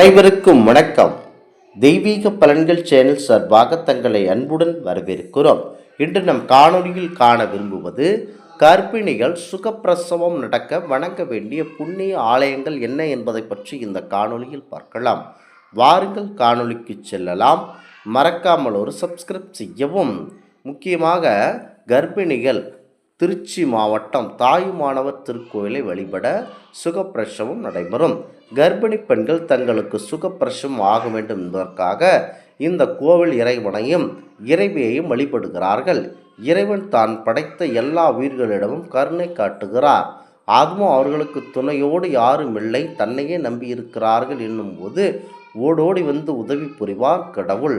அனைவருக்கும் வணக்கம். தெய்வீக பலன்கள் சேனல் சார்பாக தங்களை அன்புடன் வரவேற்கிறோம். இன்று நம் காணொலியில் காண விரும்புவது கர்ப்பிணிகள் சுகப்பிரசவம் நடக்க வணங்க வேண்டிய புண்ணிய ஆலயங்கள் என்ன என்பதை பற்றி இந்த காணொலியில் பார்க்கலாம். வாருங்கள் காணொலிக்கு செல்லலாம். மறக்காமல் ஒரு சப்ஸ்கிரைப் செய்யவும். முக்கியமாக கர்ப்பிணிகள் திருச்சி மாவட்டம் தாயுமானவர் திருக்கோயிலை வழிபட சுகப்பிரசவம் நடைபெறும். கர்ப்பிணி பெண்கள் தங்களுக்கு சுகப்பிரசவம் ஆக வேண்டும் என்பதற்காக இந்த கோவில் இறைவனையும் இறைவியையும் வழிபடுகிறார்கள். இறைவன் தான் படைத்த எல்லா உயிர்களிடமும் கருணை காட்டுகிறார். அதுவும் அவர்களுக்கு துணையோடு யாரும் இல்லை, தன்னையே நம்பியிருக்கிறார்கள் என்னும் போது ஓடோடி வந்து உதவி புரிவார் கடவுள்.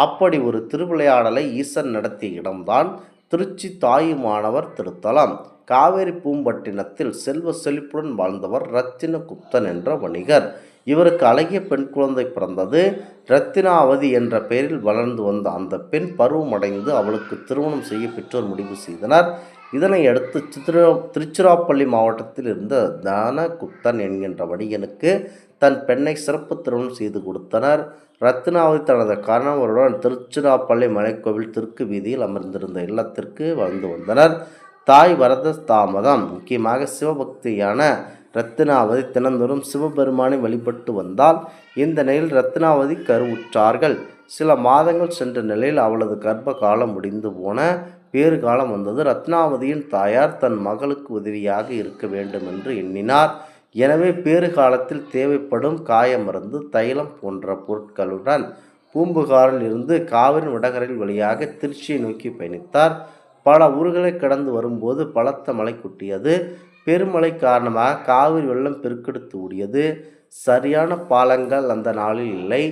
அப்படி ஒரு திருவிளையாடலை ஈசன் நடத்திய இடம்தான் திருச்சி தாயுமானவர் திருத்தலம். காவேரி பூம்பட்டினத்தில் செல்வ செழிப்புடன் வாழ்ந்தவர் ரத்தினகுப்தன் என்ற வணிகர். இவருக்கு அழகிய பெண் குழந்தை பிறந்தது. ரத்தினாவதி என்ற பெயரில் வளர்ந்து வந்த அந்த பெண் பருவமடைந்து அவளுக்கு திருமணம் செய்ய பெற்றோர் முடிவு செய்தனர். இதனை அடுத்து திருச்சிராப்பள்ளி மாவட்டத்தில் இருந்த தனகுப்தன் என்கின்ற வணிகனுக்கு தன் பெண்ணை சிறப்பு திருமணம் செய்து கொடுத்தனர். ரத்தினாவதி தனது கணவருடன் திருச்சிராப்பள்ளி மலைக்கோவில் தெற்கு வீதியில் அமர்ந்திருந்த இல்லத்திற்கு வாழ்ந்து வந்தனர். தாய் வரத தாமதம். முக்கியமாக சிவபக்தியான ரத்தினாவதி தினந்தோறும் சிவபெருமானை வழிபட்டு வந்தால் இந்த நிலையில் ரத்தினாவதி கருவுற்றார்கள். சில மாதங்கள் சென்ற நிலையில் அவளது கர்ப்ப காலம் முடிந்து போன பேறு காலம் வந்தது. ரத்னாவதியின் தாயார் தன் மகளுக்கு உதவியாக இருக்க வேண்டும் என்று எண்ணினார். எனவே பேறு காலத்தில் தேவைப்படும் காய மருந்து, தைலம் போன்ற பொருட்களுடன் பூம்புகாரில் இருந்து காவிரி வடகரையில் வழியாக திருச்சியை நோக்கி பயணித்தார். பல ஊர்களை கடந்து வரும்போது பலத்த மழை கொட்டியது. பெருமழை காரணமாக காவிரி வெள்ளம் பெருக்கெடுத்து ஓடியது. சரியான பாலங்கள் அந்த நாளில் இல்லை.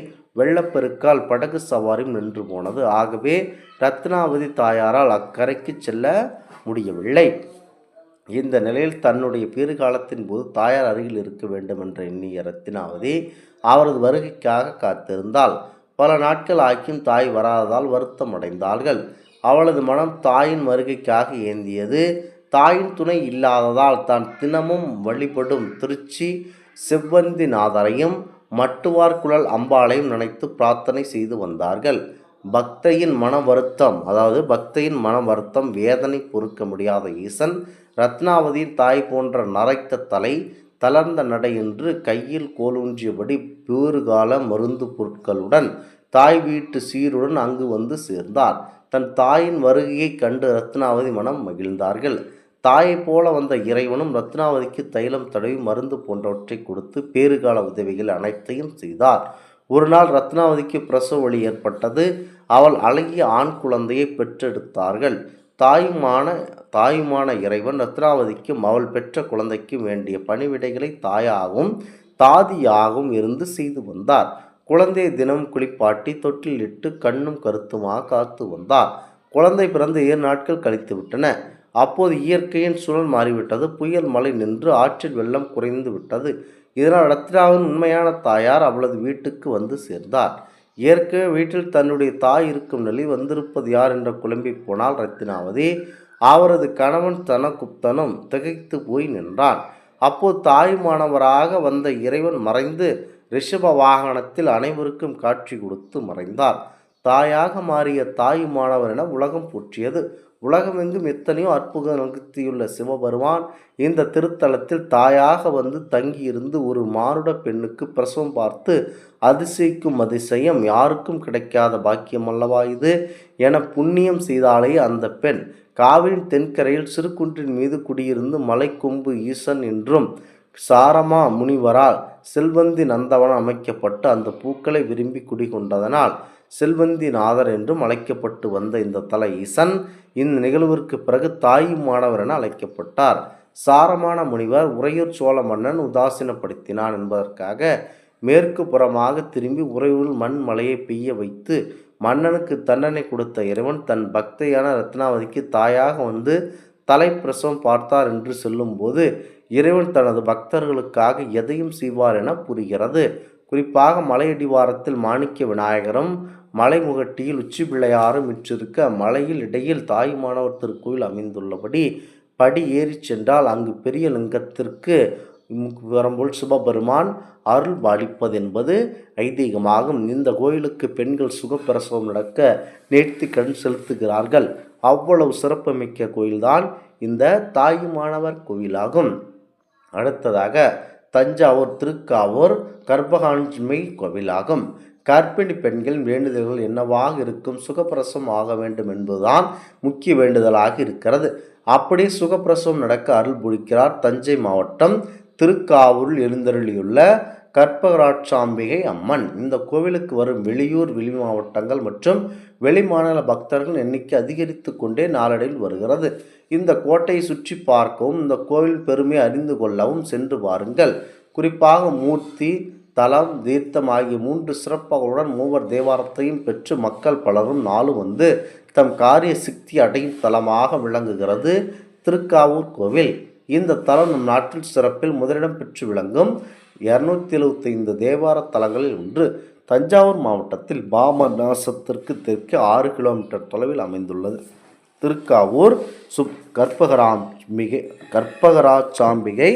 வெள்ளப்பெருக்கால் படகு சவாரியும் நின்று போனது. ஆகவே ரத்னாவதி தாயாரால் அக்கரைக்கு செல்ல முடியவில்லை. இந்த நிலையில் தன்னுடைய பேறுகாலத்தின் போது தாயார் அருகில் இருக்க வேண்டும் என்று எண்ணிய ரத்தினாவதி அவரது வருகைக்காக காத்திருந்தாள். பல நாட்கள் ஆக்கியும் தாய் வராததால் வருத்தம் அடைந்தார்கள். அவளது மனம் தாயின் வருகைக்காக ஏந்தியது. தாயின் துணை இல்லாததால் தான் தினமும் வழிபடும் திருச்சி செவ்வந்திநாதரையும் மட்டுவார் குழல் அம்பாளையும் நினைத்து பிரார்த்தனை செய்து வந்தார்கள். பக்தையின் மன வருத்தம் வேதனை பொறுக்க முடியாத ஈசன் ரத்னாவதியின் தாய் போன்ற நரைத்த தலை, தளர்ந்த நடை என்று கையில் கோலூன்றியபடி பேறுகால மருந்து பொருட்களுடன் தாய் வீட்டு சீருடன் அங்கு வந்து சேர்ந்தார். தன் தாயின் வருகையை கண்டு ரத்னாவதி மனம் மகிழ்ந்தார்கள். தாயை போல வந்த இறைவனும் ரத்னாவதிக்கு தைலம் தடவி மருந்து போன்றவற்றை கொடுத்து பேறுகால உதவிகள் அனைத்தையும் செய்தார். ஒரு நாள் ரத்னாவதிக்கு பிரசவ வலி ஏற்பட்டது. அவள் அழகிய ஆண் குழந்தையை பெற்றெடுத்தார்கள். தாயுமான இறைவன் ரத்னாவதிக்கும் அவள் பெற்ற குழந்தைக்கும் வேண்டிய பணிவிடைகளை தாயாகவும் தாதியாகவும் இருந்து செய்து வந்தார். குழந்தையை தினம் குளிப்பாட்டி தொட்டில் இட்டு கண்ணும் கருத்துமாக காத்து வந்தார். குழந்தை பிறந்து 7 நாட்கள் கழித்து விட்டன. அப்போது இயற்கையின் சூழல் மாறிவிட்டது. புயல் மழை நின்று ஆற்றில் வெள்ளம் குறைந்து விட்டது. இதனால் ரத்னாவின் உண்மையான தாயார் அவளது வீட்டுக்கு வந்து சேர்ந்தார். ஏற்கனவே வீட்டில் தன்னுடைய தாய் இருக்கும் நிலை வந்திருப்பது யார் என்ற குழம்பி போனால் ரத்னாவதி. அவரது கணவன் தனகுப்தனும் திகைத்து போய் நின்றான். அப்போது தாயுமானவராக வந்த இறைவன் மறைந்து ரிஷப வாகனத்தில் அனைவருக்கும் காட்சி கொடுத்து மறைந்தார். தாயாக மாறிய தாயுமானவர் என உலகம் போற்றியது. உலகமெங்கும் எத்தனையோ அற்புதம் நிகழ்த்தியுள்ள சிவபெருமான் இந்த திருத்தலத்தில் தாயாக வந்து தங்கியிருந்து ஒரு மானுட பெண்ணுக்கு பிரசவம் பார்த்து அதிசயிக்கும் அதிசயம் யாருக்கும் கிடைக்காத பாக்கியம் அல்லவா இது என புண்ணியம் செய்தாலே அந்த பெண் காவிரியின் தென்கரையில் சிறுகுன்றின் மீது குடியிருந்து மலைக்கொம்பு ஈசன் என்றும் சாரமா முனிவரால் செல்வந்தி நந்தவனம் அமைக்கப்பட்டு அந்த பூக்களை விரும்பி குடிகொண்டதனால் செல்வந்திநாதர் என்றும் அழைக்கப்பட்டு வந்த இந்த தல ஈசன் இந்த நிகழ்விற்கு பிறகு தாயுமானவர் என அழைக்கப்பட்டார். சாரமான முனிவர் உறையூர் சோழ மன்னன் உதாசீனப்படுத்தினான் என்பதற்காக மேற்கு புறமாக திரும்பி உறையூரில் மண் மலையை பெய்ய வைத்து மன்னனுக்கு தண்டனை கொடுத்த இறைவன் தன் பக்தையான ரத்னாவதிக்கு தாயாக வந்து தலைப்பிரசவம் பார்த்தார் என்று சொல்லும்போது இறைவன் தனது பக்தர்களுக்காக எதையும் செய்வார் என புரிகிறது. குறிப்பாக மலையடிவாரத்தில் மாணிக்க விநாயகரும் மலைமுகட்டியில் உச்சி பிள்ளையாரும் விற்றிருக்க மலையில் இடையில் தாயுமானவர் திருக்கோயில் அமைந்துள்ளபடி படி ஏறி சென்றால் அங்கு பெரிய லிங்கத்திற்கு வரும்போல் சிவபெருமான் அருள் பாலிப்பது என்பது ஐதீகமாகும். இந்த கோயிலுக்கு பெண்கள் சுகப்பிரசவம் நடக்க நேர்த்தி கண் செலுத்துகிறார்கள். அவ்வளவு சிறப்புமிக்க கோயில்தான் இந்த தாயுமானவர் கோயிலாகும். அடுத்ததாக தஞ்சாவூர் திருக்காவூர் கர்ப்பகாட்சிமை கோவிலாகும். கர்ப்பிணி பெண்களின் வேண்டுதல்கள் என்னவாக இருக்கும்? சுகப்பிரசவம் ஆக வேண்டும் என்பதுதான் முக்கிய வேண்டுதலாக இருக்கிறது. அப்படி சுகப்பிரசவம் நடக்க அருள் புரிக்கிறார் தஞ்சை மாவட்டம் திருக்காவூரில் எழுந்தருளியுள்ள கற்பகராட்சாம்பிகை அம்மன். இந்த கோவிலுக்கு வரும் வெளியூர் வெளி மாவட்டங்கள் மற்றும் வெளிமாநில பக்தர்கள் எண்ணிக்கை அதிகரித்து கொண்டே நாளடைவில் வருகிறது. இந்த கோட்டையை சுற்றி பார்க்கவும் இந்த கோவில் பெருமை அறிந்து கொள்ளவும் சென்று பாருங்கள். குறிப்பாக மூர்த்தி, தலம், தீர்த்தம் ஆகிய 3 சிறப்புகளுடன் மூவர் தேவாரத்தையும் பெற்று மக்கள் பலரும் நாளும் வந்து தம் காரிய சித்தி அடையும் தலமாக விளங்குகிறது திருக்காவூர் கோவில். இந்த தலம் நம் நாட்டில் சிறப்பில் முதலிடம் பெற்று விளங்கும் 275 தேவார தலங்களில் ஒன்று. தஞ்சாவூர் மாவட்டத்தில் பாபநாசத்திற்கு தெற்கே 6 கிலோமீட்டர் தொலைவில் அமைந்துள்ளது திருக்காவூர் கற்பகராட்சாம்பிகை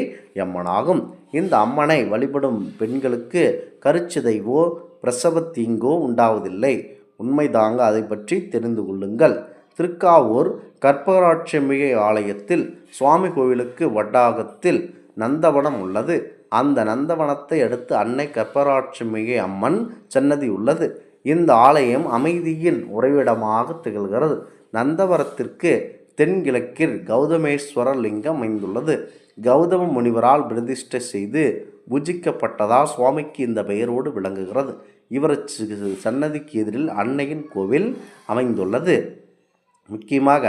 அம்மனாகும். இந்த அம்மனை வழிபடும் பெண்களுக்கு கருச்சிதைவோ பிரசவத்தீங்கோ உண்டாவதில்லை. உண்மைதாங்க, அதை பற்றி தெரிந்து கொள்ளுங்கள். திருக்காவூர் கற்பகராட்சாம்பிகை ஆலயத்தில் சுவாமி கோவிலுக்கு வட்டாகத்தில் நந்தவனம் உள்ளது. அந்த நந்தவனத்தை அடுத்து அன்னை கற்பகராட்சாம்பிகை அம்மன் சன்னதி உள்ளது. இந்த ஆலயம் அமைதியின் உறைவிடமாக திகழ்கிறது. நந்தவனத்திற்கு தென்கிழக்கில் கௌதமேஸ்வரர் லிங்கம் அமைந்துள்ளது. கௌதம முனிவரால் பிரதிஷ்டை செய்து பூஜிக்கப்பட்டதால் சுவாமிக்கு இந்த பெயரோடு விளங்குகிறது. இவர் சன்னதிக்கு எதிரில் அன்னையின் கோவில் அமைந்துள்ளது. முக்கியமாக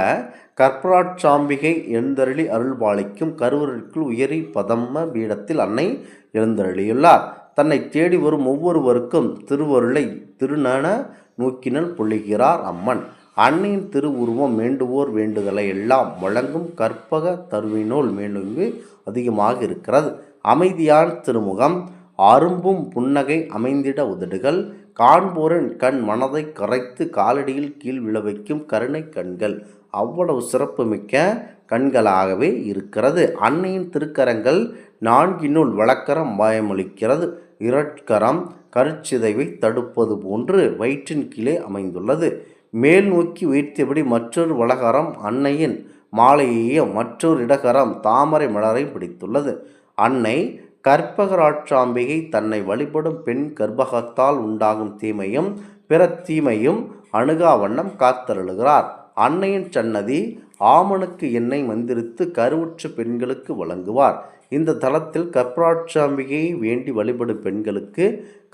கற்பகராட்சாம்பிகை எழுந்தருளி அருள்பாலிக்கும் கருவறைக்குள் உயரி பதம பீடத்தில் அன்னை எழுந்தருளியுள்ளார். தன்னை தேடி வரும் ஒவ்வொருவருக்கும் திருவருளை திருநன நோக்கினல் பொழிகிறார் அம்மன். அன்னையின் திருவுருவம் வேண்டுவோர் வேண்டுதலை எல்லாம் வழங்கும் கற்பக தருவினோல் மேலுங்கு அதிகமாக இருக்கிறது. அமைதியான திருமுகம், அரும்பும் புன்னகை அமைந்திட உதடுகள், காண்போரின் கண் மனதை கரைத்து காலடியில் கீழ் விழ வைக்கும் கருணை கண்கள், அவ்வளவு சிறப்புமிக்க கண்களாகவே இருக்கிறது. அன்னையின் திருக்கரங்கள் 4 வழக்கரம் பயமளிக்கிறது. இரட்கரம் கருச்சிதைவை தடுப்பது போன்று வயிற்றின் கீழே அமைந்துள்ளது. மேல் நோக்கி உயர்த்தியபடி மற்றொரு வலகரம் அன்னையின் மாலையையும் மற்றொரு இடகரம் தாமரை மலரை பிடித்துள்ளது. அன்னை கற்பகராட்சாம்பிகை தன்னை வழிபடும் பெண் கர்ப்பகத்தால் உண்டாகும் தீமையும் பிற தீமையும் அணுகா வண்ணம் காத்தருளுகிறார். அன்னையின் சன்னதி ஆமனுக்கு எண்ணெய் மந்திரித்து கருவுற்ற பெண்களுக்கு வழங்குவார். இந்த தலத்தில் கற்பகராட்சாம்பிகையை வேண்டி வழிபடும் பெண்களுக்கு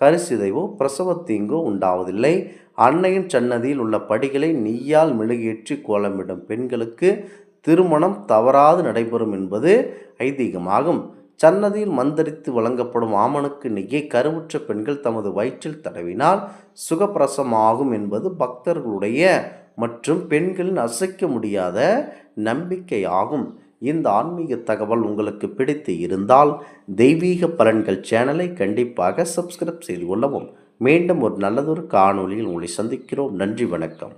கருச்சிதைவோ பிரசவத்தீங்கோ உண்டாவதில்லை. அன்னையின் சன்னதியில் உள்ள படிகளை நெய்யால் மெழுகேற்றி கோலமிடும் பெண்களுக்கு திருமணம் தவறாது நடைபெறும் என்பது ஐதீகமாகும். சன்னதியில் மந்திரித்து வழங்கப்படும் ஆமனுக்கு நெய்யை கருவுற்ற பெண்கள் தமது வயிற்றில் தடவினால் சுகப்பிரசவமாகும் என்பது பக்தர்களுடைய மற்றும் பெண்களின் அசைக்க முடியாத நம்பிக்கையாகும். இந்த ஆன்மீக தகவல் உங்களுக்கு பிடித்து இருந்தால் தெய்வீக பலன்கள் சேனலை கண்டிப்பாக சப்ஸ்கிரைப் செய்து கொள்ளவும். மீண்டும் ஒரு நல்லதொரு காணொளியில் உங்களை சந்திக்கிறோம். நன்றி, வணக்கம்.